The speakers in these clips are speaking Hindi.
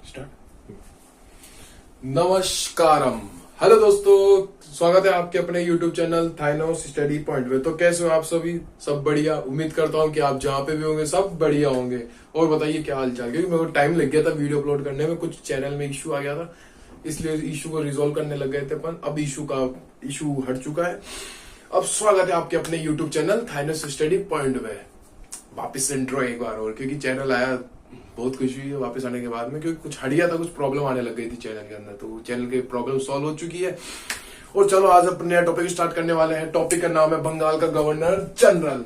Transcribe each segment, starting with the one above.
स्टार्ट। नमस्कारम, हेलो दोस्तों, स्वागत है आपके अपने YouTube channel Thanos study point में। तो कैसे हो आप सभी? सब बढ़िया। उम्मीद करता हूँ कि आप जहाँ पे भी होंगे सब बढ़िया होंगे। और बताइए क्या हाल चाल? क्योंकि मेरे को टाइम लग गया था वीडियो अपलोड करने में, कुछ चैनल में इश्यू आ गया था, इसलिए इशू को रिजोल्व करने लग गए थे अपन। अब इशू हट चुका है। अब स्वागत है आपके अपने YouTube channel Thanos study point में। वापिस इंट्रो एक बार और, क्योंकि चैनल आया, बहुत खुशी हुई है वापस आने के बाद में, क्योंकि कुछ हट गया था, कुछ प्रॉब्लम आने लग गई थी चैनल के अंदर, तो चैनल की प्रॉब्लम सॉल्व हो चुकी है। और चलो आज अपन नया टॉपिक स्टार्ट करने वाले हैं। टॉपिक का नाम है बंगाल का गवर्नर जनरल।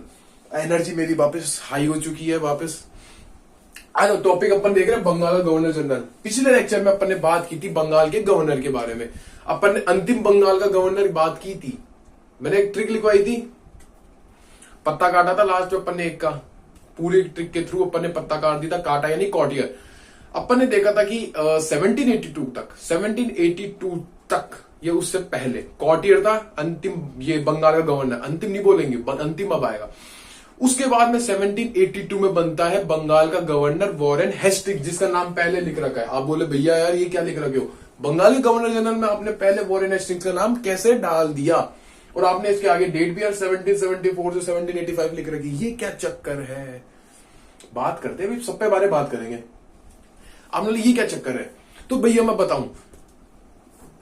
एनर्जी मेरी वापस हाई हो चुकी है वापस। आज टॉपिक अपन देख रहे हैं बंगाल का गवर्नर जनरल। पिछले लेक्चर में अपन ने बात की थी बंगाल के गवर्नर के बारे में। अपन ने अंतिम बंगाल का गवर्नर की बात की थी। मैंने एक ट्रिक लिखवाई थी, पत्ता काटा था लास्ट में अपन ने एक का। पूरी ट्रिक के थ्रू अपन ने पत्ता काट दिया था, काटा यानी कॉटियर। अपन ने देखा था कि 1782 तक ये उससे पहले कॉटियर था अंतिम, ये बंगाल का गवर्नर। अंतिम नहीं बोलेंगे, अंतिम अब आएगा। उसके बाद में 1782 में बनता है बंगाल का गवर्नर वॉरेन हेस्टिंग्स, जिसका नाम पहले लिख रखा है। आप बोले भैया यार ये क्या लिख रखे हो, बंगाल के गवर्नर जनरल में आपने पहले वॉरेन हेस्टिंग्स का नाम कैसे डाल दिया? और आपने इसके आगे डेट भी यार 1774 से 1785 लिख रखी, ये क्या चक्कर है? बात करते हैं, सब पे बारे बात करेंगे। आपने ये क्या चक्कर है? तो भैया मैं बताऊं,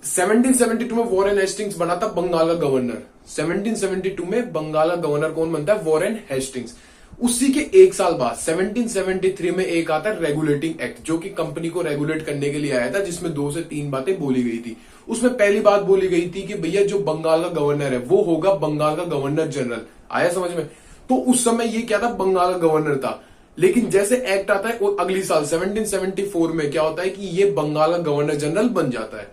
1772 में वॉरेन हेस्टिंग्स बना था बंगाल का गवर्नर। 1772 में बंगाल का गवर्नर कौन बनता है? Warren Hastings. उसी के एक साल बाद 1773 में एक आता है रेगुलेटिंग एक्ट, जो कि कंपनी को रेगुलेट करने के लिए आया था, जिसमें 2 से 3 बातें बोली गई थी। उसमें पहली बात बोली गई थी कि भैया जो बंगाल का गवर्नर है वो होगा बंगाल का गवर्नर जनरल। आया समझ में? तो उस समय ये क्या था, बंगाल का गवर्नर था। लेकिन जैसे एक्ट आता है और अगली साल 1774 में क्या होता है कि ये बंगाल का गवर्नर जनरल बन जाता है।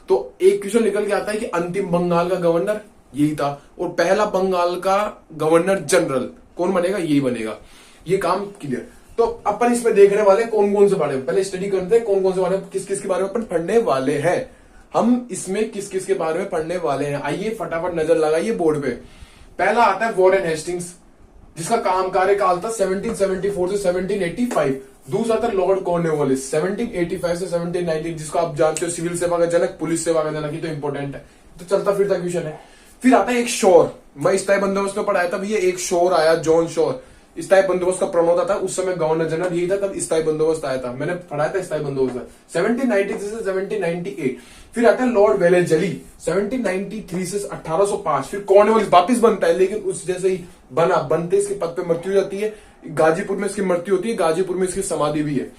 तो एक क्वेश्चन निकल के आता है कि अंतिम बंगाल का गवर्नर यही था, और पहला बंगाल का गवर्नर जनरल कौन बनेगा? यही बनेगा। ये काम क्लियर। तो अपन इसमें देखने वाले कौन कौन से बारे में, पहले स्टडी करते हैं कौन कौन से बारे में, किस किस के बारे में अपन पढ़ने वाले हैं। हम इसमें किस किस के बारे में पढ़ने वाले हैं, आइए फटाफट नजर लगाइए बोर्ड पे। पहला आता है वॉरेन हेस्टिंग्स, जिसका काम कार्यकाल था 1774 से 1785। दूसरा था लॉर्ड कॉर्नवालिस 1785 से 1790, जिसको आप जानते हो सिविल सेवा का जनक, पुलिस सेवा का जनक। ही तो इंपॉर्टेंट है, तो चलता फिरता क्वेश्चन है। फिर आता है एक शोर, मैं स्थायी बंदोबस्त में पढ़ाया था भैया। एक शोर आया, जॉन शोर, स्थायी बंदोबस्त का प्रणोता था। उस समय गवर्नर जनरल यही था, तब स्थायी बंदोबस्त आया था। मैंने पढ़ाया था स्थायी बंदोबस्त 1793 से 1798। फिर आता है लॉर्ड वेलेजली 1793 से 1805। फिर कॉर्नवालिस वापिस बनता है, लेकिन उस जैसे ही बनते इसके पद पे मृत्यु हो जाती है। गाजीपुर में इसकी मृत्यु होती है, गाजीपुर में इसकी समाधि भी है।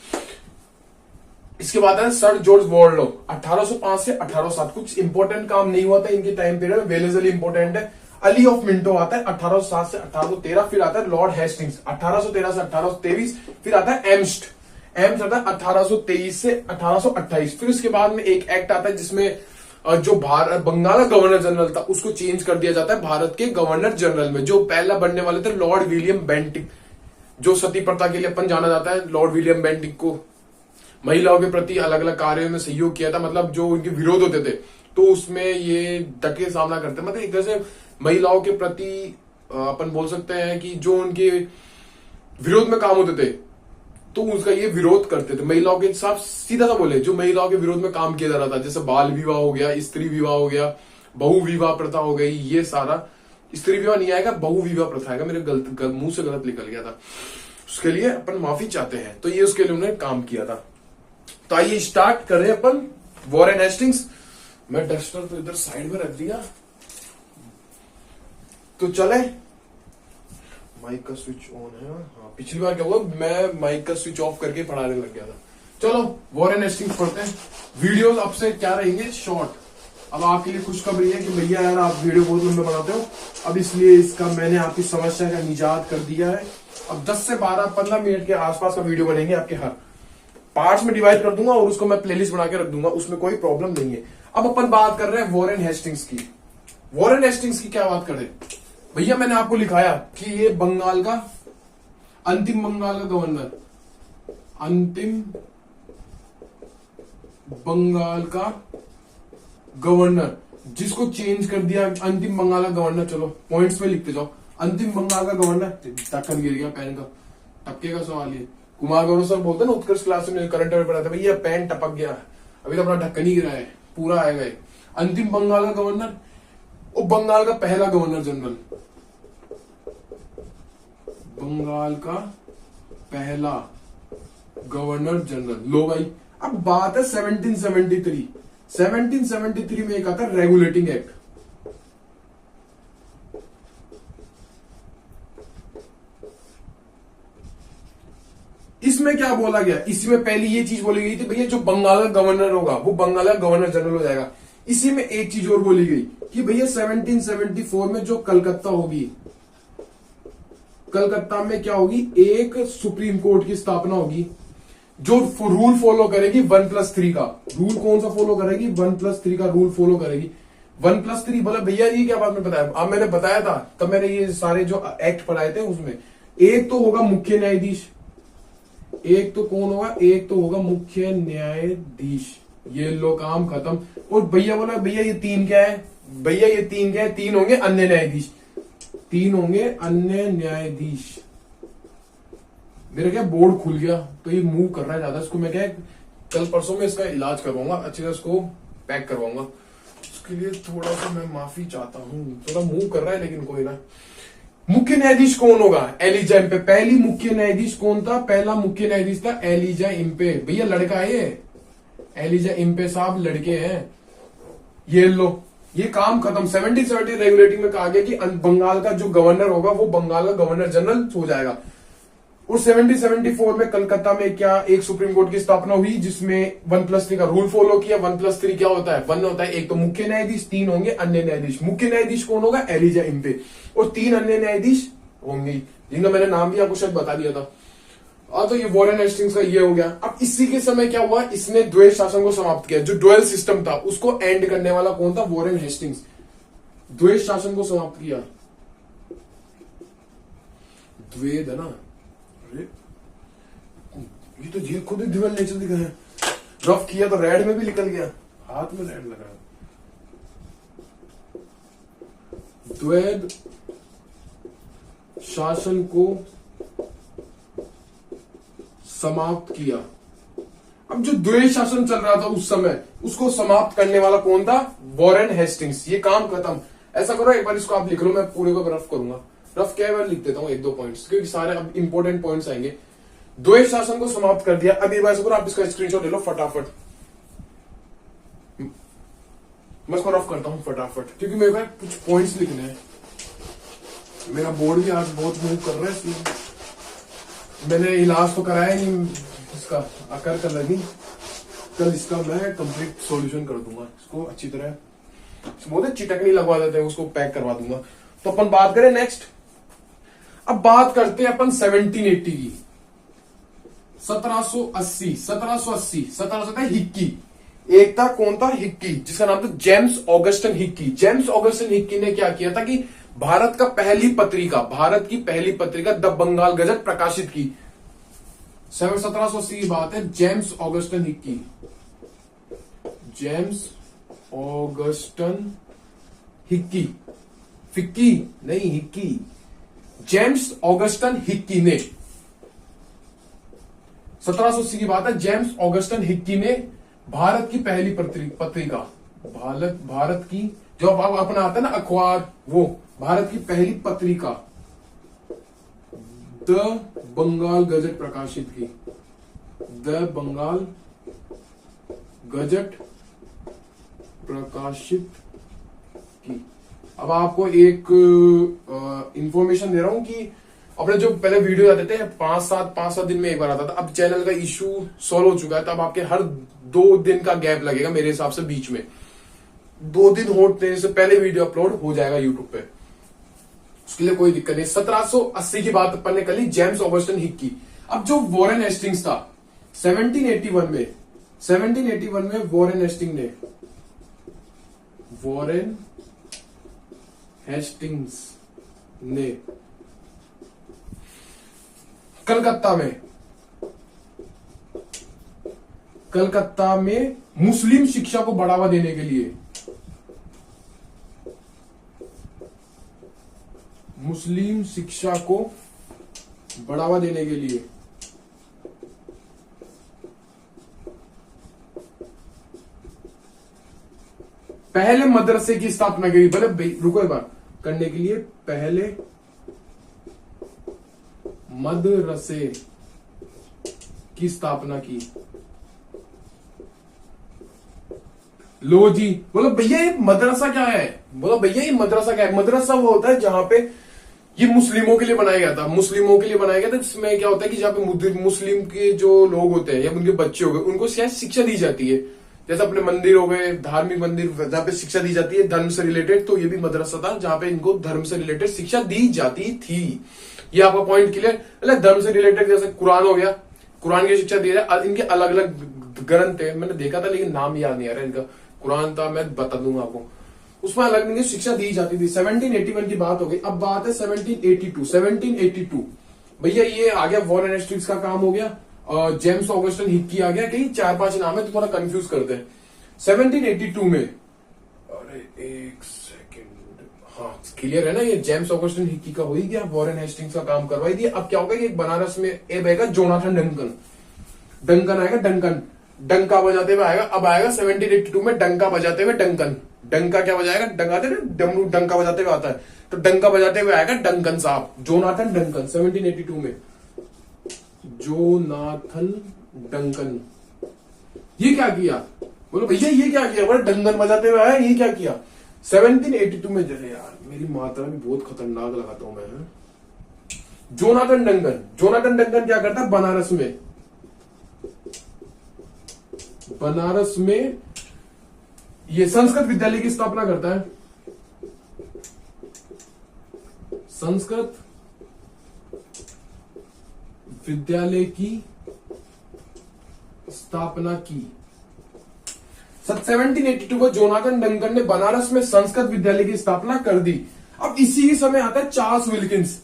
इसके बाद है सर जॉर्ज वॉरलो 1805 से 1807। कुछ इंपॉर्टेंट काम नहीं हुआ था इनके टाइम पीरियड में, वेलेजली इंपॉर्टेंट है। अली ऑफ मिंटो आता है 1807 से 1813। फिर आता है लॉर्ड हेस्टिंग्स 1813 से 1823। फिर आता है एम्स्ट आता है 1823 से 1828। फिर उसके बाद में एक एक्ट आता है जिसमें जो बंगाल का गवर्नर जनरल था उसको चेंज कर दिया जाता है भारत के गवर्नर जनरल में। जो पहला बनने वाले थे लॉर्ड विलियम बेंटिक, जो सती प्रथा के लिए अपन जाना जाता है। लॉर्ड विलियम बेंटिक को महिलाओं के प्रति अलग अलग कार्यों में सहयोग किया था, मतलब जो उनके विरोध होते थे तो उसमें ये डटे सामना करते, मतलब एक तरह से महिलाओं के प्रति अपन बोल सकते हैं कि जो उनके विरोध में काम होते थे तो उसका ये विरोध करते थे। महिलाओं के साथ सीधा सा बोले, जो महिलाओं के विरोध में काम किया जा रहा था, जैसे बाल विवाह हो गया, स्त्री विवाह हो गया, बहु विवाह प्रथा हो गई, ये सारा। स्त्री विवाह नहीं आएगा, बहु विवाह प्रथा आएगा। मेरे मुंह से गलत निकल गया था, उसके लिए अपन माफी चाहते हैं। तो ये उसके लिए उन्होंने काम किया था। तो आइए स्टार्ट करें अपन वॉरेन हेस्टिंग्स। मैं डस्टर तो इधर साइड में रख दिया, तो चले। माइक का स्विच ऑन है। हाँ, पिछली बार क्या हुआ, मैं माइक का स्विच ऑफ करके पढ़ाने लग गया था। चलो वॉरेन हेस्टिंग्स पढ़ते हैं। वीडियोस अब से क्या रहेंगे, शॉर्ट। अब आपके लिए खुशखबरी है कि भैया यार आप वीडियो बहुत लंबे बनाते हो, अब इसलिए इसका मैंने आपकी समस्या का निजात कर दिया है। अब 10 से 12-15 मिनट के आसपास का वीडियो बनेंगे आपके। हर पार्ट्स में डिवाइड कर दूंगा और उसको मैं प्लेलिस्ट बना के रख दूंगा, उसमें कोई प्रॉब्लम नहीं है। अब अपन बात कर रहे हैं वॉरेन हेस्टिंग्स की। वॉरेन हेस्टिंग्स की क्या बात करें भैया, मैंने आपको लिखाया कि ये बंगाल का अंतिम बंगाल का गवर्नर, अंतिम बंगाल का गवर्नर, जिसको चेंज कर दिया अंतिम बंगाल का गवर्नर। चलो पॉइंट्स में लिखते जाओ। अंतिम बंगाल का गवर्नर, ढक्कन गिर गया पेन का, टपके का सवाल ये। कुमार गौरव सर बोलते हैं ना उत्कर्ष क्लास में करंट अफेयर पढ़ाते, भैया पेन टपक गया, अभी तो अपना ढक्कन ही गिरा है, पूरा आएगा ये। अंतिम बंगाल का गवर्नर, वो बंगाल का पहला गवर्नर जनरल, बंगाल का पहला गवर्नर जनरल। लो भाई, अब बात है 1773। 1773 में एक आता है रेगुलेटिंग एक्ट। इसमें क्या बोला गया, इसमें पहली ये चीज बोली गई थी, भैया जो बंगाल का गवर्नर होगा वो बंगाल का गवर्नर जनरल हो जाएगा। इसी में एक चीज और बोली गई कि भैया 1774 में जो कलकत्ता होगी, कलकत्ता में क्या होगी, एक सुप्रीम कोर्ट की स्थापना होगी जो रूल फॉलो करेगी 1+3 का। रूल कौन सा फॉलो करेगी, 1+3 का रूल फॉलो करेगी। 1+3 बोला भैया ये क्या बात में बताया, अब मैंने बताया था तब मैंने ये सारे जो एक्ट पढ़ाए थे उसमें एक तो होगा मुख्य न्यायाधीश, एक तो कौन होगा, एक तो होगा मुख्य न्यायाधीश। ये लो काम खत्म। और भैया बोला भैया ये तीन क्या है, भैया ये तीन क्या है, तीन होंगे अन्य न्यायाधीश, तीन होंगे अन्य न्यायाधीश। मेरा क्या बोर्ड खुल गया तो ये मूव कर रहा है ज्यादा, इसको मैं क्या कल परसों में इसका इलाज करवाऊंगा, अच्छे से इसको पैक करवाऊंगा। उसके लिए थोड़ा सा मैं माफी चाहता हूँ, थोड़ा मूव कर रहा है लेकिन कोई ना। मुख्य न्यायाधीश कौन होगा, एलिजा इम्पे। पहली मुख्य न्यायाधीश कौन था, पहला मुख्य न्यायाधीश था एलिजा इम्पे। भैया लड़का है ये, एलिजा इम्पे साहब लड़के हैं। ये लो, ये काम खत्म। 1770 रेगुलेटिंग में कहा गया कि बंगाल का जो गवर्नर होगा वो बंगाल का गवर्नर जनरल हो जाएगा। और 1774 में कलकत्ता में क्या एक सुप्रीम कोर्ट की स्थापना हुई जिसमें 1+3 का रूल फॉलो किया। 1+3 क्या होता है, 1 होता है एक तो मुख्य न्यायाधीश, 3 होंगे अन्य न्यायाधीश। मुख्य न्यायाधीश कौन होगा, एलिजा इम्पे, और 3 अन्य न्यायाधीश होंगे जिनका मैंने नाम भी आपको शायद बता दिया था। तो ये वॉरेन हेस्टिंग्स का ये हो गया। अब इसी के समय क्या हुआ, इसने द्वैध शासन को समाप्त किया। जो ड्यूअल सिस्टम था उसको एंड करने वाला कौन था, वॉरेन हेस्टिंग्स। द्वैध शासन को समाप्त किया। द्वैध है ना, ये तो ये खुद ही ड्यूअल नेचर दिखा है। रफ किया तो रेड में भी निकल गया, हाथ में रेड लगा। द्वैध शासन को समाप्त किया। अब जो द्वैध शासन चल रहा था उस समय उसको समाप्त करने वाला कौन था, वॉरेन हेस्टिंग्स। ये काम खत्म। ऐसा करो एक बार इसको आप लिख लो, मैं पूरे को रफ करूंगा। रफ क्या बार लिख देता हूं 1-2 पॉइंट्स, क्योंकि सारे अब इंपॉर्टेंट पॉइंट्स आएंगे। द्वैध शासन को समाप्त कर दिया। अब एक बार आप इसका स्क्रीनशॉट ले लो फटाफट। मैं इसको रफ करता हूं फटाफट क्योंकि मेरे पास कुछ पॉइंट्स लिखने हैं। मेरा बोर्ड भी आज बहुत मूव कर रहा है, इसलिए मैंने इलाज तो कराया नहीं इसका, आकर कर लगी। कल इसका मैं कंप्लीट सॉल्यूशन कर दूंगा, इसको अच्छी तरह बोलते चिटकनी लगवा देते हैं, उसको पैक करवा दूंगा। तो अपन बात करें नेक्स्ट। अब बात करते हैं अपन 1780 की। 1780 था हिक्की। एक था कौन था, हिक्की, जिसका नाम था James Augustan Hickey. James Augustan Hickey ने क्या किया था कि भारत की पहली पत्रिका द बंगाल गजट प्रकाशित की। 1780 की बात है। James Augustan Hickey, James Augustan Hickey, FICCI नहीं हिक्की, जेम्स ऑगस्टन हिक्की ने 1780 की बात है। जेम्स ऑगस्टन हिक्की ने भारत की पहली पत्रिका, भारत की जो अब अपना आता है ना अखबार, वो भारत की पहली पत्रिका द बंगाल गजट प्रकाशित की। द बंगाल गजट प्रकाशित की। अब आपको एक इंफॉर्मेशन दे रहा हूं कि अपने जो पहले वीडियो आते थे 5-7 दिन में एक बार आता था, अब चैनल का इशू सॉल्व हो चुका है। तब आपके हर 2 दिन का गैप लगेगा मेरे हिसाब से, बीच में 2 दिन होने से पहले वीडियो अपलोड हो जाएगा यूट्यूब पे, उसके लिए कोई दिक्कत नहीं। 1780 की बात अपन ने कर ली, जेम्स ऑगस्टन हिक्की। अब जो वॉरेन हेस्टिंग्स था 1781 में वॉरेन हेस्टिंग्स ने कलकत्ता में मुस्लिम शिक्षा को बढ़ावा देने के लिए, मुस्लिम शिक्षा को बढ़ावा देने के लिए पहले मदरसे की स्थापना करी, भले रुको एक बार, करने के लिए पहले मदरसे की स्थापना की। लो जी, बोलो भैया ये मदरसा क्या है? बोलो भैया ये मदरसा क्या है? मदरसा वो होता है जहां पे, ये मुस्लिमों के लिए बनाया गया था, मुस्लिमों के लिए बनाया गया था, जिसमें क्या होता है कि जहां पे मुस्लिम के जो लोग होते हैं या उनके बच्चे हो गए, उनको शायद शिक्षा दी जाती है, जैसे अपने मंदिर हो गए, धार्मिक मंदिर, जहां पे शिक्षा दी जाती है धर्म से रिलेटेड, तो ये भी मदरसा था जहां पे इनको धर्म से रिलेटेड शिक्षा दी जाती थी। ये आपका पॉइंट क्लियर? मतलब धर्म से रिलेटेड जैसे कुरान हो गया, कुरान की शिक्षा दी जाए, इनके अलग अलग ग्रंथ है, मैंने देखा था लेकिन नाम याद नहीं आ रहा इनका, कुरान था, मैं बता दूंगा आपको, उसमें अलग अलग शिक्षा दी जाती थी। 1781 की बात हो गई, अब बात है 1782। 1782 भैया ये आ गया, वॉरेन हेस्टिंग्स का काम हो गया, जेम्स ऑगस्टिन हिक्की आ गया, कहीं 4-5 नाम है तो थोड़ा कंफ्यूज करते हैं। 1782 में, अरे एक सेकेंड, हाँ क्लियर है ना, ये जेम्स ऑगस्टिन हिक्की का हो ही गया, वॉरेन हेस्टिंग्स का काम करवाई दिया। अब क्या होगा कि बनारस में अब आएगा जोनाथन डंकन, डंकन आएगा, डंकन डंका बजाते हुए आएगा। अब आएगा 1782 में डंका बजाते हुए डंकन, डंका क्या बजाएगा, डंकाते ना डमरू, डंका बजाते हुए आता है, तो डंका बजाते हुए आएगा डंकन साहब, जोनाथन डंकन 1782 में, जोनाथन डंकन। ये क्या किया? बोलो भैया ये क्या किया? बोले डंकन बजाते हुए आया, ये क्या किया? 1782 में, जैसे यार मेरी मात्रा भी बहुत खतरनाक लगाता हूं मैं। जोनाथन डंकन, जोनाथन डंकन क्या करता है बनारस में, बनारस में ये संस्कृत विद्यालय की स्थापना करता है, संस्कृत विद्यालय की स्थापना की। 1782 में जोनाथन डंकन ने बनारस में संस्कृत विद्यालय की स्थापना कर दी। अब इसी के समय आता है चार्ल्स विल्किंस।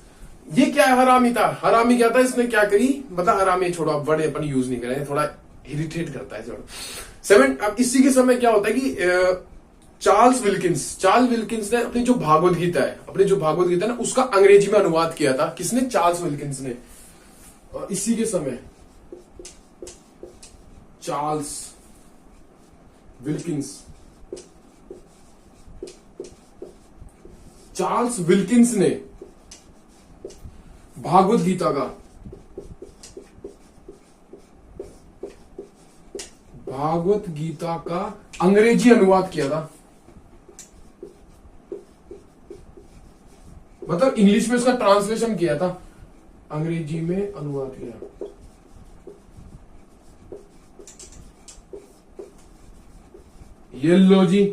ये क्या हरामी था? हरामी क्या था? इसने क्या करी, मतलब हरामी छोड़ो, अब बड़े अपन यूज नहीं करेंगे, थोड़ा इरिटेट करता है छोड़ो। अब इसी के समय क्या होता है कि चार्ल्स विल्किंस ने अपनी जो भागवत गीता है, ना उसका अंग्रेजी में अनुवाद किया था। किसने? चार्ल्स विल्किंस ने। इसी के समय चार्ल्स विल्किंस ने भागवत गीता का अंग्रेजी अनुवाद किया था, मतलब इंग्लिश में उसका ट्रांसलेशन किया था, अंग्रेजी में अनुवाद किया। ये लो जी,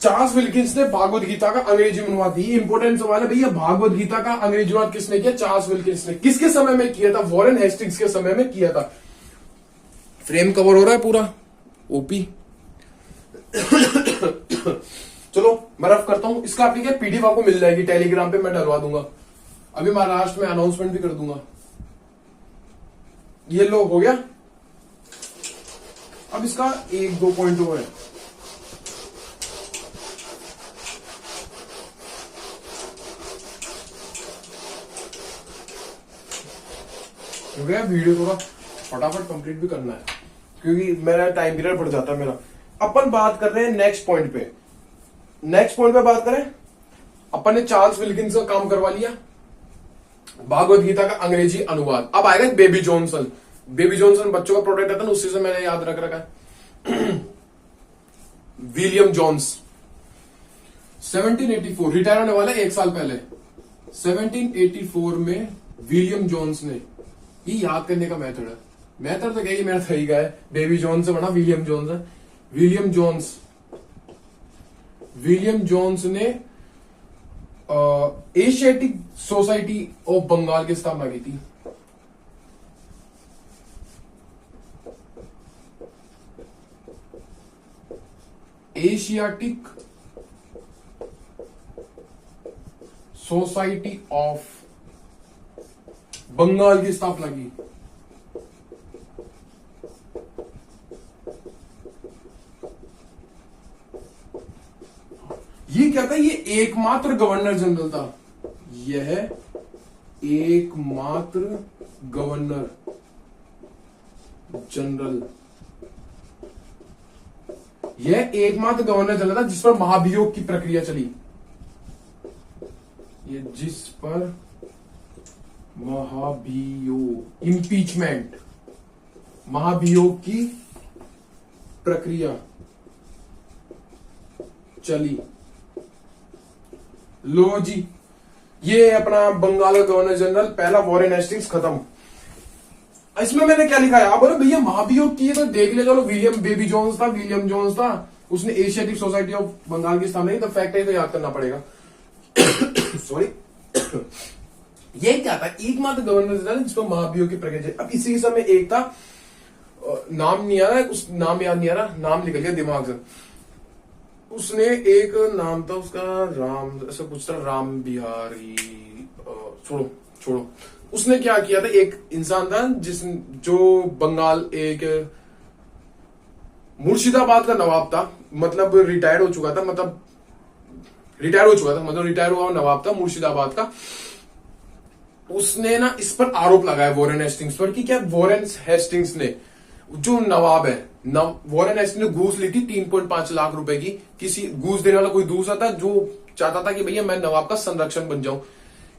चार्ल्स विल्किंस ने भागवत गीता का अंग्रेजी में अनुवाद दिया। इंपोर्टेंट सवाल है भैया, भागवत गीता का अंग्रेजी अनुवाद किसने किया? चार्ल्स विल्किंस ने। किसके समय में किया था? वॉरेन हेस्टिंग्स के समय में किया था। फ्रेम कवर हो रहा है पूरा, ओपी। चलो मैं रफ करता हूं इसका, आपकी क्या पीडीएफ आपको मिल जाएगी टेलीग्राम पे, मैं डलवा दूंगा, अभी महाराष्ट्र में अनाउंसमेंट भी कर दूंगा। ये लो हो गया। अब इसका 1-2 पॉइंट हो है, हो गया। वीडियो थोड़ा फटाफट कंप्लीट भी करना है क्योंकि मेरा टाइम पीरियड बढ़ जाता है मेरा। अपन बात कर रहे हैं नेक्स्ट पॉइंट पे। बात करें, अपन ने चार्ल्स विल्किंस का काम करवा लिया, भागवत गीता का अंग्रेजी अनुवाद। अब आएगा बेबी जॉनसन। बच्चों का प्रोडक्ट आता है ना, उसी से मैंने याद रख रखा है। विलियम जोन्स 1784 रिटायर होने वाला है, 1 साल पहले। 1784 में विलियम जोन्स ने, ये याद करने का मेथड तो क्या, ये मेरा तरीका है, बेबी जॉन से बना विलियम जोन्स है। विलियम जोन्स ने एशियाटिक सोसाइटी ऑफ बंगाल की स्थापना की थी। एशियाटिक सोसाइटी ऑफ बंगाल की स्थापना की। ये क्या था? ये एकमात्र गवर्नर जनरल था। यह एकमात्र गवर्नर जनरल यह एकमात्र गवर्नर जनरल था जिस पर महाभियोग की प्रक्रिया चली। ये जिस पर महाभियोग, इम्पीचमेंट, महाभियोग की प्रक्रिया चली। लो जी, ये अपना बंगाल का गवर्नर जनरल पहला वॉरेन हेस्टिंग्स खत्म। इसमें मैंने क्या लिखा है, आप बोलो भैया महाभियोग की है तो देख ले, चलो विलियम बेबी जोन्स था, विलियम जोन्स था, उसने एशियाटिक सोसाइटी ऑफ बंगाल की स्थापना की, तो फैक्ट है तो याद करना पड़ेगा। सॉरी। ये क्या था, एकमात्र गवर्नर जनरल जिसको महाभियोग की प्रक्रिया। अब इसी समय एक था, नाम नहीं आ रहा है, उस नाम याद नहीं आ रहा, नाम निकल गया दिमाग से। उसने एक नाम था उसका, राम ऐसा कुछ था, राम बिहारी, छोड़ो। उसने क्या किया था, एक इंसान था जो बंगाल, एक मुर्शिदाबाद का नवाब था, मतलब रिटायर हो चुका था, मतलब रिटायर हुआ नवाब था मुर्शिदाबाद का। उसने ना इस पर आरोप लगाया वॉरेन हेस्टिंग्स पर कि क्या वॉरेन हेस्टिंग्स ने, जो नवाब है, वॉरेन हेस्टिंग्स ने घूस ली थी 3.5 लाख रुपए की। किसी घूस देने वाला कोई दूसरा था जो चाहता था कि भैया मैं नवाब का संरक्षण बन जाऊं,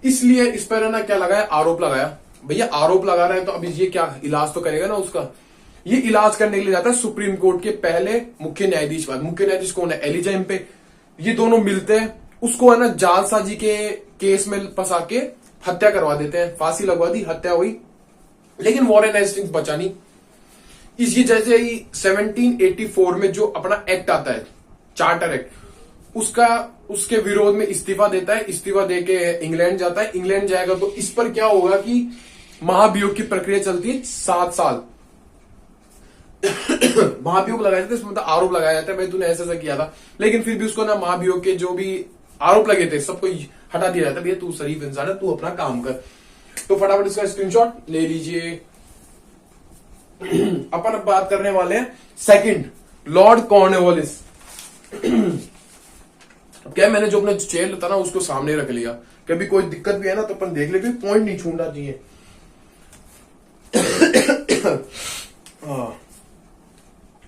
इसलिए इस पर ना क्या लगाया, आरोप लगाया। भैया आरोप लगा रहा है तो अभी ये क्या इलाज तो करेगा ना उसका। ये इलाज करने के लिए जाता है सुप्रीम कोर्ट के पहले मुख्य न्यायाधीश बाद। मुख्य न्यायाधीश कौन है, एलिजा इम्पे। ये दोनों मिलते हैं, उसको है ना जालसाजी के केस में फंसा के हत्या करवा देते हैं, फांसी लगवा दी, हत्या हुई। लेकिन वॉरेन हेस्टिंग्स बचा नहीं। इसकी जैसे ही 1784 में जो अपना एक्ट आता है, चार्टर एक्ट, उसके विरोध में इस्तीफा देता है। इस्तीफा देके इंग्लैंड जाता है। इंग्लैंड जाएगा तो इस पर क्या होगा कि महाभियोग की प्रक्रिया चलती है 7 साल। महाभियोग लगाया जाता है, इसमें मतलब आरोप लगाया जाता है, भाई तूने ऐसा किया था। लेकिन फिर भी उसको ना महाभियोग के जो भी आरोप लगे थे सबको हटा दिया जाता है, भैया तू शरीफ इंसान है, तू अपना काम कर। तो फटाफट इसका स्क्रीनशॉट ले लीजिए। अपन अब बात करने वाले हैं सेकंड, लॉर्ड कॉर्नवालिस। क्या, मैंने जो अपना चेयर था ना उसको सामने रख लिया, कभी कोई दिक्कत भी है ना तो अपन देख ले, पॉइंट नहीं छूटना चाहिए।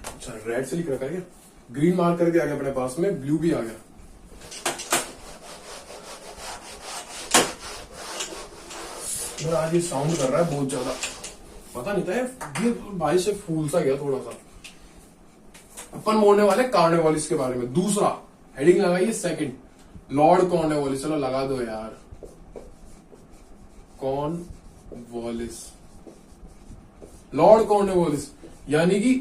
अच्छा, रेड से लिख रखा है, ग्रीन मार्कर भी आ गया अपने पास में, ब्लू भी आ गया। मेरा आज ये साउंड कर रहा है बहुत ज्यादा, पता नहीं था ये बारिश से फूल सा गया थोड़ा सा। अपन बोलने वाले कॉर्नवालिस के बारे में। दूसरा हेडिंग लगाइए सेकंड, लॉर्ड कॉर्नवालिस। चलो लगा दो यार, कॉर्नवालिस, लॉर्ड कॉर्नवालिस। यानी कि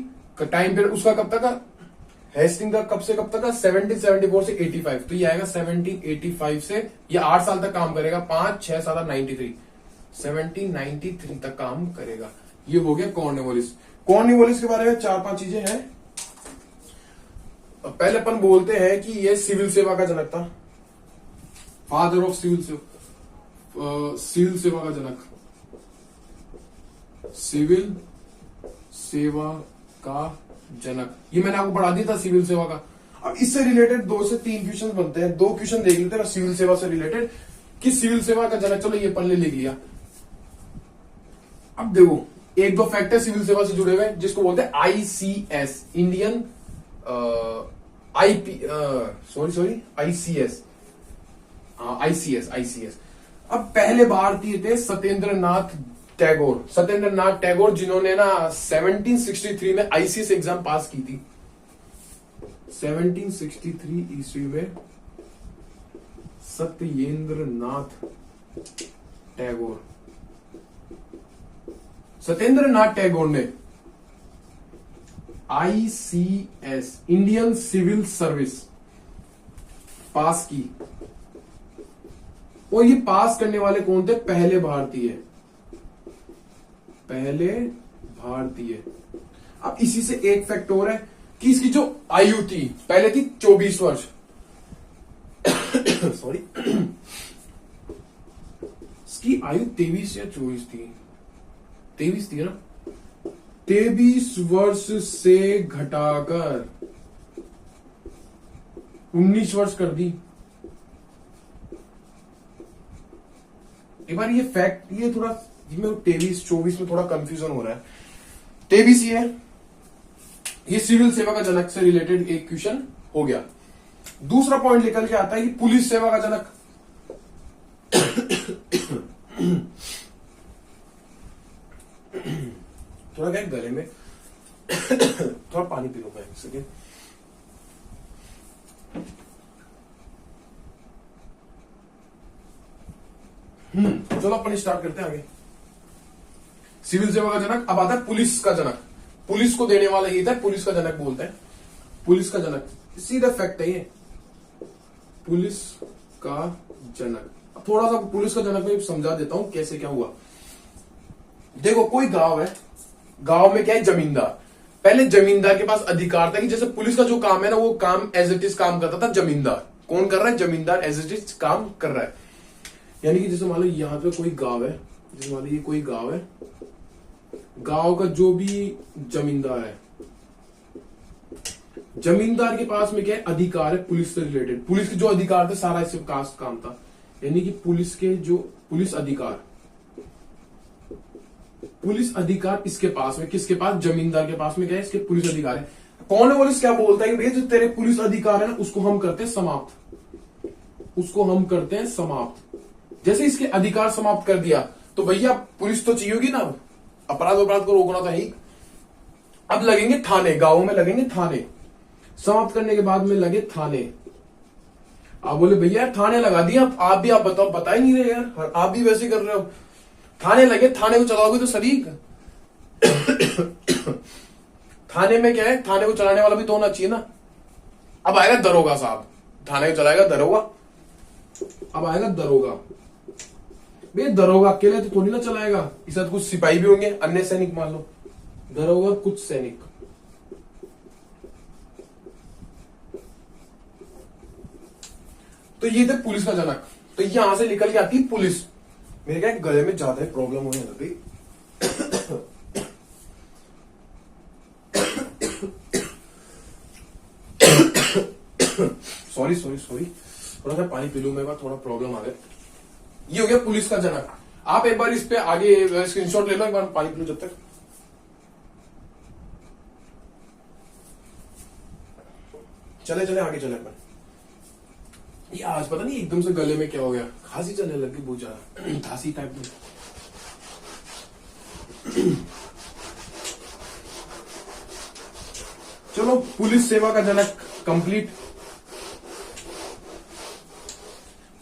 टाइम पीरियड उसका कब तक का, हेस्टिंग का कब से कब तक का, 1774 से 85। तो ये आएगा 1785 से, ये 8 साल तक काम करेगा, 5, 6, 7, 93, 1793 तक काम करेगा। ये हो गया कॉर्नवालिस। कॉर्नवालिस के बारे में 4-5 चीजें हैं। पहले अपन बोलते हैं कि ये सिविल सेवा का जनक था, फादर ऑफ सिविल सेवा का जनक, सिविल सेवा का जनक। ये मैंने आपको पढ़ा दिया था सिविल सेवा का। अब इससे रिलेटेड 2 से 3 क्वेश्चन बनते हैं, 2 क्वेश्चन देख लेते हैं सिविल सेवा से रिलेटेड कि सिविल सेवा का जनक। चलो ये पढ़ने लिख लिया। अब देखो 1-2 फैक्ट है सिविल सेवा से जुड़े हुए जिसको बोलते हैं ICS, इंडियन ICS। अब पहले भारतीय थे सत्येंद्रनाथ टैगोर, जिन्होंने ना 1763 में ICS एग्जाम पास की थी। 1763 ईस्वी में सत्येंद्रनाथ टैगोर ने ICS, इंडियन सिविल सर्विस, पास की। और ये पास करने वाले कौन थे, पहले भारतीय। अब इसी से एक फैक्ट और है कि इसकी जो आयु थी पहले थी 24 वर्ष। सॉरी, इसकी आयु 23 या 24 थी, 23 थी ना, 23 वर्ष से घटाकर 19 वर्ष कर दी। एक बार ये फैक्ट, ये थोड़ा 23-24 में थोड़ा कंफ्यूजन हो रहा है। 23 ही है, ये सिविल सेवा का जनक से रिलेटेड एक क्वेश्चन हो गया। दूसरा पॉइंट निकल के आता है कि पुलिस सेवा का जनक। थोड़ा क्या गले में थोड़ा पानी पी लो मैं एक सेकेंड। चलो अपन स्टार्ट करते हैं आगे। सिविल सेवा का जनक। अब आता है पुलिस का जनक। पुलिस को देने वाला ये था, पुलिस का जनक बोलते हैं। पुलिस का जनक सीधा फैक्ट है ये, पुलिस का जनक। अब थोड़ा सा पुलिस का जनक में समझा देता हूं कैसे क्या हुआ। देखो कोई गांव है, गांव में क्या है, जमींदार। पहले जमींदार के पास अधिकार था कि जैसे पुलिस का जो काम है ना, वो काम एज इट इज काम करता था जमींदार। कौन कर रहा है? जमींदार एज इट इज काम कर रहा है। यानी कि जैसे मान लो यहाँ पे कोई गांव है, जैसे मान लो ये कोई गांव है, गांव का जो भी जमींदार है, जमींदार के पास में क्या है? अधिकार है पुलिस से रिलेटेड। पुलिस के जो अधिकार थे सारा इससे काम था। यानी कि पुलिस के जो पुलिस अधिकार इसके पास में, किसके पास? जमींदार के पास में क्या है? इसके पुलिस अधिकार है। कौन है पुलिस? क्या बोलता है कि भैया जो तेरे पुलिस अधिकार है ना, उसको हम करते हैं समाप्त, उसको हम करते हैं समाप्त। जैसे इसके अधिकार समाप्त कर दिया तो भैया पुलिस तो चाहिए होगी ना, अपराध को रोकना तो है ही। अब लगेंगे थाने, गांवों में लगेंगे थाने। समाप्त करने के बाद में लगे थाने। आप बोले भैया थाने लगा दिया, आप भी, आप बताओ, बता ही नहीं रहे यार, आप भी वैसे कर रहे हो। थाने लगे, थाने को चलाओगे तो शरीक। थाने में क्या है? थाने को चलाने वाला भी तो होना चाहिए ना। अब आएगा दरोगा साहब, थाने को चलाएगा दरोगा। अब आएगा दरोगा। भैया दरोगा अकेले तो थोड़ी ना चलाएगा, इसके साथ कुछ सिपाही भी होंगे, अन्य सैनिक मान लो, दरोगा कुछ सैनिक। तो ये थे पुलिस का जनक। तो यहां से निकल के आती है पुलिस। मेरे क्या गले में ज्यादा प्रॉब्लम होने लग गई। सॉरी थोड़ा सा पानी पी लूं, मेरे पास थोड़ा प्रॉब्लम आ गया। ये हो गया पुलिस का जनक। आप एक बार इस पे आगे स्क्रीनशॉट ले लो, एक बार पानी पी लो जब तक। चले आगे चले अपन। ये आज पता नहीं एकदम से गले में क्या हो गया, खांसी चलने लगी बहुत ज्यादा, खांसी टाइप में। चलो पुलिस सेवा का जनक कंप्लीट।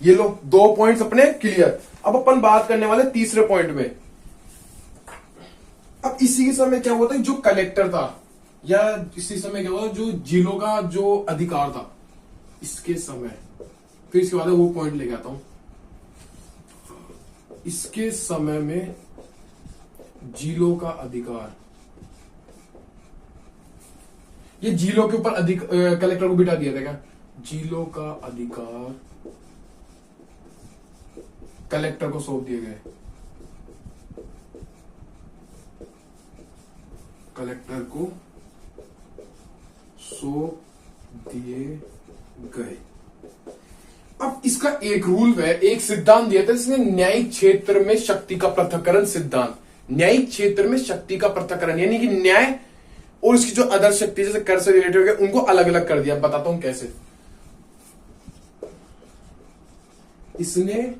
ये लो 2 पॉइंट्स अपने क्लियर। अब अपन बात करने वाले तीसरे पॉइंट में। अब इसी समय क्या हुआ था, जो कलेक्टर था, या इसी समय क्या हुआ, जो जिलों का जो अधिकार था, इसके समय, फिर इसके बाद वो पॉइंट लेके आता हूं। इसके समय में जिलों का अधिकार, ये जिलों के ऊपर कलेक्टर को बिठा दिया था क्या? जिलों का अधिकार कलेक्टर को सौंप दिए गए। कलेक्टर को सौंप दिए गए। अब इसका एक रूल है, एक सिद्धांत दिया था इसने, न्यायिक क्षेत्र में शक्ति का पृथक्करण सिद्धांत। न्यायिक क्षेत्र में शक्ति का पृथक्करण, यानी कि न्याय और इसकी जो अदर शक्ति जैसे कर से रिलेटेड हो गया, उनको अलग अलग कर दिया। बताता हूं कैसे। इसने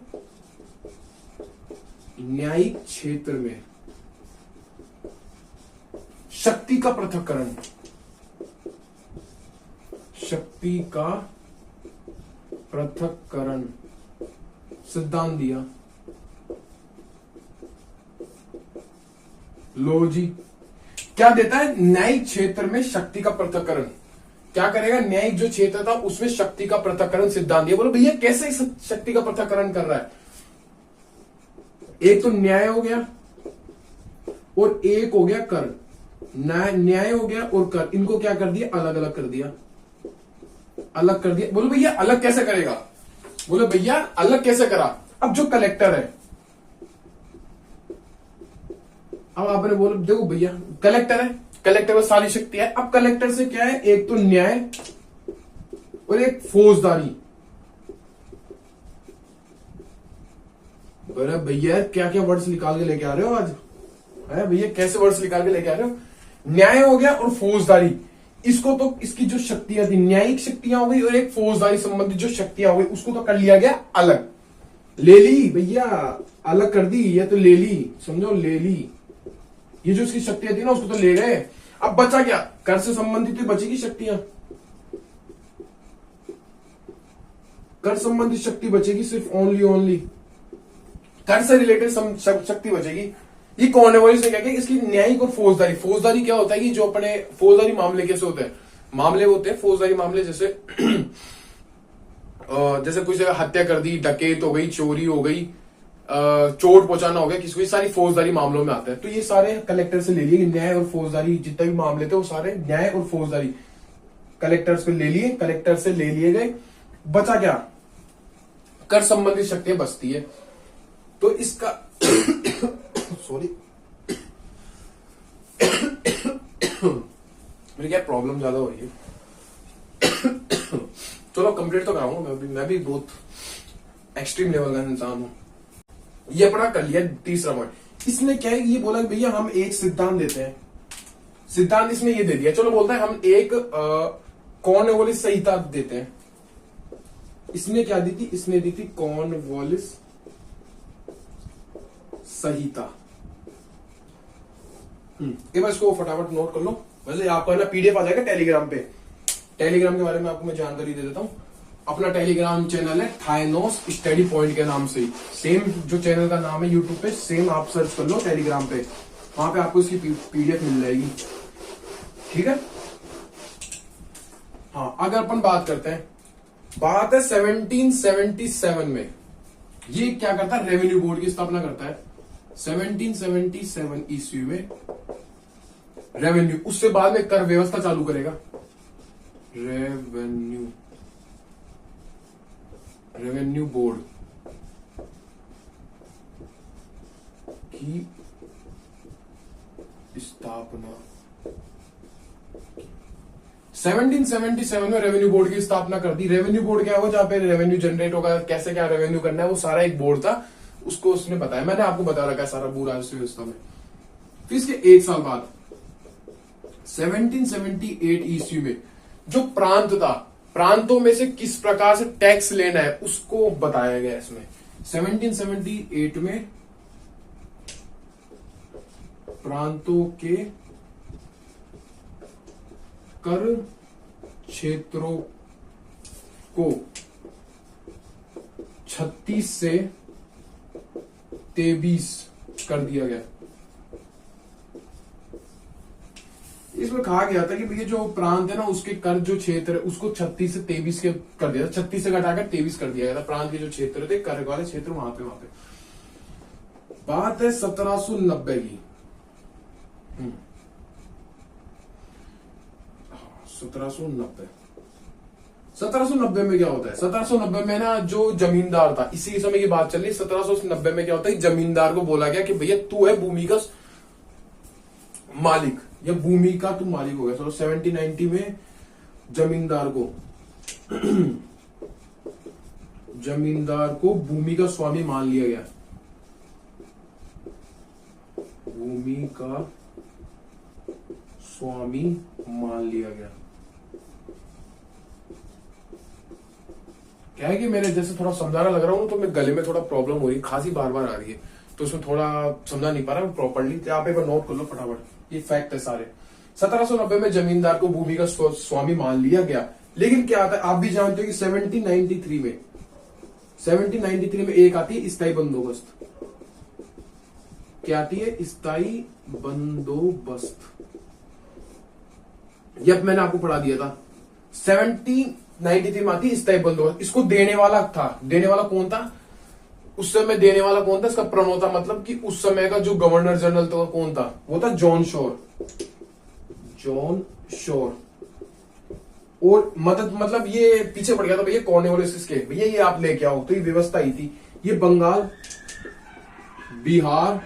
न्यायिक क्षेत्र में शक्ति का पृथक्करण, शक्ति का पृथक्करण सिद्धांत दिया। लो जी, क्या देता है? न्यायिक क्षेत्र में शक्ति का पृथक्करण। क्या करेगा? न्यायिक जो क्षेत्र था उसमें शक्ति का पृथक्करण सिद्धांत दिया। बोलो भैया कैसे शक्ति का पृथक्करण कर रहा है? एक तो न्याय हो गया और एक हो गया कर। न्याय हो गया और कर, इनको क्या कर दिया? अलग अलग कर दिया, अलग कर दिया। बोलो भैया अलग कैसे करेगा? बोलो भैया अलग कैसे करा? अब जो कलेक्टर है, अब आपने बोलो देखो भैया कलेक्टर है, कलेक्टर में सारी शक्ति है। अब कलेक्टर से क्या है? एक तो न्याय और एक फौजदारी। अरे भैया क्या क्या वर्ड्स निकाल के लेके आ रहे हो आज? अरे भैया कैसे वर्ड्स निकाल के लेके आ रहे हो? न्याय हो गया और फौजदारी। इसको तो इसकी जो शक्तियां थी न्यायिक शक्तियां हो गई और एक फौजदारी संबंधित जो शक्तियां हो गई उसको तो कर लिया गया अलग, ले ली भैया, अलग कर दी, ये तो ले ली, समझो ले ली। ये जो इसकी शक्तियां थी ना उसको तो ले गए। अब बचा क्या, कर से संबंधित ही बचेगी शक्तियां, कर संबंधित शक्ति बचेगी सिर्फ ओनली कर से रिलेटेड शक्ति बचेगी। ये कौन है, वो इसने क्या किया, इसकी न्यायिक और फौजदारी। फौजदारी क्या होता है कि जो अपने फौजदारी मामले कैसे होते हैं, मामले होते हैं फौजदारी मामले, जैसे जैसे कुछ हत्या कर दी, डकैत हो गई, चोरी हो गई, चोट पहुंचाना हो गया किसी को, सारी फौजदारी मामलों में आते हैं। तो ये सारे कलेक्टर से ले लिए, न्याय और फौजदारी जितने भी मामले थे वो सारे न्याय और फौजदारी कलेक्टर से ले लिए, कलेक्टर से ले लिए गए। बचा क्या, कर संबंधित शक्तियां बचती है। तो इसका सॉरी मेरी क्या प्रॉब्लम ज्यादा हो रही है। चलो कंप्लीट तो कराऊंगा, मैं भी बहुत एक्सट्रीम लेवल का इंसान हूं। ये अपना कर लिया तीसरा पॉइंट। इसने क्या है, ये बोला कि भैया हम एक सिद्धांत देते हैं, सिद्धांत इसने ये दे दिया। चलो बोलता है हम एक कॉर्नवालिस संहिता देते हैं। इसने क्या दी थी, इसने दी थी कॉर्नवालिस संहिता। एक बार इसको फटाफट नोट कर लो। वैसे आपका ना पीडीएफ आ जाएगा टेलीग्राम पे। टेलीग्राम के बारे में आपको मैं जानकारी दे देता हूं। अपना टेलीग्राम चैनल है थाइनोस स्टडी पॉइंट के नाम से ही, सेम जो चैनल का नाम है यूट्यूब पे, सेम आप सर्च कर लो टेलीग्राम पे, वहां पे आपको इसकी पीडीएफ मिल जाएगी। ठीक है। हाँ, अगर अपन बात करते हैं, बात है 1777 में ये क्या करता है, रेवेन्यू बोर्ड की स्थापना करता है 1777 ईस्वी में। रेवेन्यू, उससे बाद में कर व्यवस्था चालू करेगा। रेवेन्यू बोर्ड की स्थापना 1777 में रेवेन्यू बोर्ड की स्थापना कर दी। रेवेन्यू बोर्ड क्या होगा, जहां पे रेवेन्यू जनरेट होगा, कैसे क्या रेवेन्यू करना है, वो सारा एक बोर्ड था, उसको उसने बताया। मैंने आपको बता रखा है सारा पूरा व्यवस्था में। फिर इसके एक साल बाद 1778 ईस्वी में जो प्रांत था, प्रांतों में से किस प्रकार से टैक्स लेना है उसको बताया गया इसमें। 1778 में प्रांतों के कर क्षेत्रों को 36 से 23 कर दिया गया। इसमें कहा गया था कि भैया जो प्रांत है ना, उसके कर जो क्षेत्र है उसको 36 से 23 के कर दिया था। 36 से घटाकर 23 कर दिया गया था। प्रांत के जो क्षेत्र थे, कर वाले क्षेत्र वहां पे बात है 1790 की। 1790 में क्या होता है, 1790 में ना जो जमींदार था, इसी समय की बात चल रही है। 1790 में क्या होता है, जमींदार को बोला गया कि भैया तू है भूमि का मालिक, या भूमि का तू मालिक हो गया। चलो 1790 में जमींदार को भूमि का स्वामी मान लिया गया। भूमि का स्वामी मान लिया गया। क्या है कि मेरे जैसे थोड़ा समझाना लग रहा हूं तो मैं गले में थोड़ा प्रॉब्लम हो रही है, खांसी बार बार आ रही है, तो उसमें थोड़ा समझा नहीं पा रहा मैं प्रॉपरली। तो आप एक बार नोट कर लो फटाफट, ये फैक्ट है सारे। 1790 में जमींदार को भूमि का स्वामी मान लिया गया। लेकिन क्या आता है, आप भी जानते हो कि 1793 में एक आती है स्थायी बंदोबस्त। क्या आती है, स्थायी बंदोबस्त। ये मैंने आपको पढ़ा दिया था। 1793 में आती है स्थायी बंदोबस्त। इसको देने वाला कौन था उस समय, देने वाला कौन था, इसका प्रणोता मतलब कि उस समय का जो गवर्नर जनरल था कौन था, वो था जॉन शोर। और मदद मतलब ये पीछे पड़ गया था भैया कॉर्नवालिस के, भैया ये आप लेके आओ, तो ये व्यवस्था ही थी। ये बंगाल, बिहार,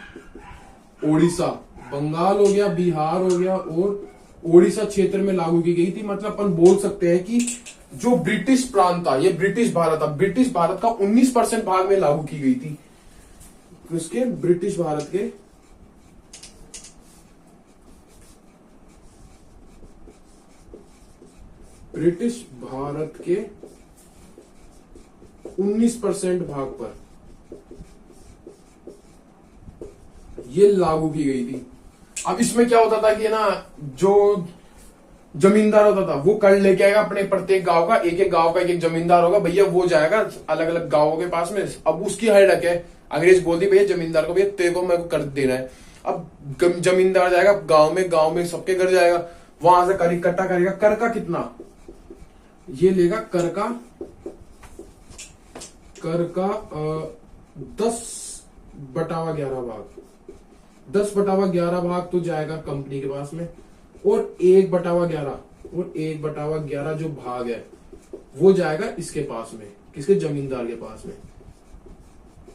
ओडिशा, बंगाल हो गया, बिहार हो गया और ओडिशा क्षेत्र में लागू की गई थी। मतलब अपन बोल सकते हैं कि जो ब्रिटिश प्रांत था, ये ब्रिटिश भारत था, ब्रिटिश भारत का 19% भाग में लागू की गई थी। किसके, ब्रिटिश भारत के 19% ब्रिटिश भारत के 19% भाग पर ये लागू की गई थी। अब इसमें क्या होता था कि ना, जो जमींदार होता था वो कर लेके आएगा अपने प्रत्येक गांव का, एक एक गांव का एक एक जमींदार होगा भैया, वो जाएगा अलग अलग गांवों के पास में। अब उसकी हड़क है, अंग्रेज बोलती भैया जमींदार को, भैया तेरे को मेरे को कर देना है। अब जमींदार जाएगा गांव में सबके घर जाएगा, वहां से इकट्ठा करेगा। कर का कितना ये लेगा, कर का 10/11 भाग, 10/11 भाग तो जाएगा कंपनी के पास में, और 1/11 जो भाग है वो जाएगा इसके पास में, किसके, जमींदार के पास में।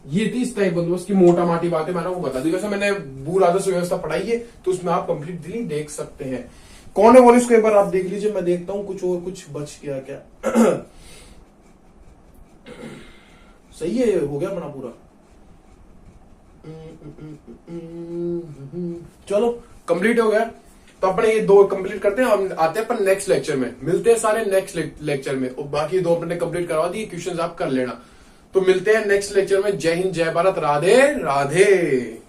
ये थी स्थायी बंदोबस्त की मोटा माटी बातें मैंने वो बता दी। वैसे मैंने भू राजस्व व्यवस्था पढ़ाई है तो उसमें आप कंप्लीटली देख सकते हैं। कौन है बोले, इसको एक बार आप देख लीजिए, मैं देखता हूं कुछ और कुछ बच गया क्या। सही है, हो गया अपना पूरा। चलो कंप्लीट हो गया, तो अपने ये 2 कंप्लीट करते हैं। हम आते हैं अपन नेक्स्ट लेक्चर में, मिलते हैं सारे नेक्स्ट लेक्चर में, और बाकी 2 अपने कंप्लीट करवा दिए, क्वेश्चंस आप कर लेना। तो मिलते हैं नेक्स्ट लेक्चर में। जय हिंद, जय भारत, राधे राधे।